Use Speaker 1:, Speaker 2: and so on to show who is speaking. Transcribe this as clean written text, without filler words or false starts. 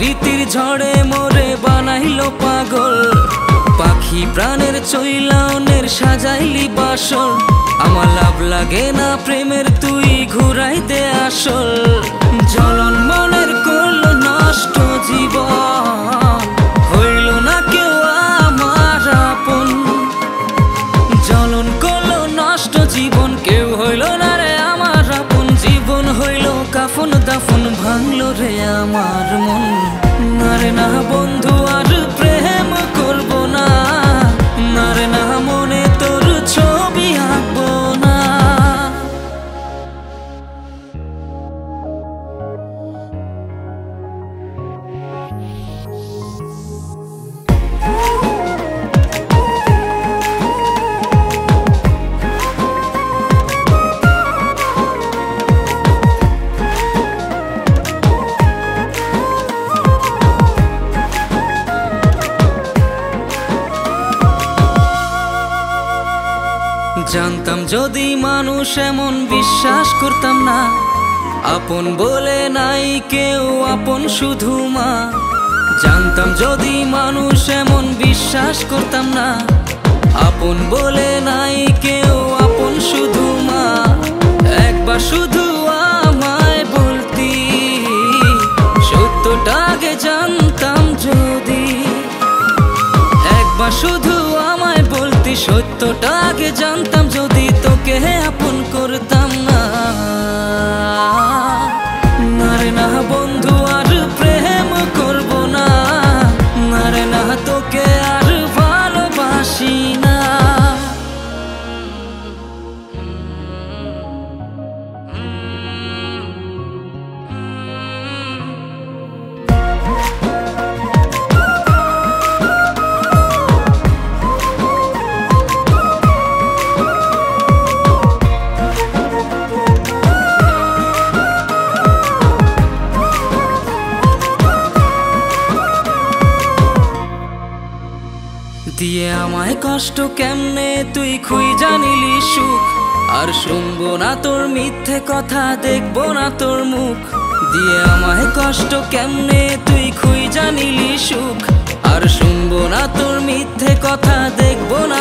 Speaker 1: স্মৃতির ঝড়ে মোরে বানাইলো পাগল। পাখি প্রাণের চইলাওনের সাজাইলি বাসর। আমার লাভ লাগে না প্রেমের তুই ঘুরাইতে আসল। জ্বলন মনের করলো নষ্ট জীবন, হইল না কেউ আমার আপন। জ্বলন করলো নষ্ট জীবন, কেউ হইল না রে আমার আপন। জীবন হইল কাফন দাফন, ভাঙলো রে আমার মন। না রে না বন্ধু আর প্রেম করব না, না রে না মনে তোর ছবি আঁকবো না। জানতাম যদি মানুষ এমন, বিশ্বাস করতাম না। আপন বলে নাই কেউ, আপন শুধু মা। জানতাম যদি মানুষ এমন, বিশ্বাস করতাম না। আপন বলে নাই কেউ, আপন শুধু মা। একবার শুধু আমায় বলতি, সত্যটা আগে জানতাম যদি। একবার শুধু আমায় বলতি, সত্যটা আগে জানতাম যদি। তোকে আপন করতাম না, না রে না বন্ধু আর প্রেম করব না, না রে না তোকে আর ভালোবাসি না। দিয়ে আমায় কষ্ট কেমনে তুই খুই জানিলি সুখ। আর শুনবো না তোর মিথ্যে কথা, দেখবো না তোর মুখ। দিয়ে আমায় কষ্ট কেমনে তুই খুই জানিলি সুখ। আর শুনবো না তোর মিথ্যে কথা, দেখবো না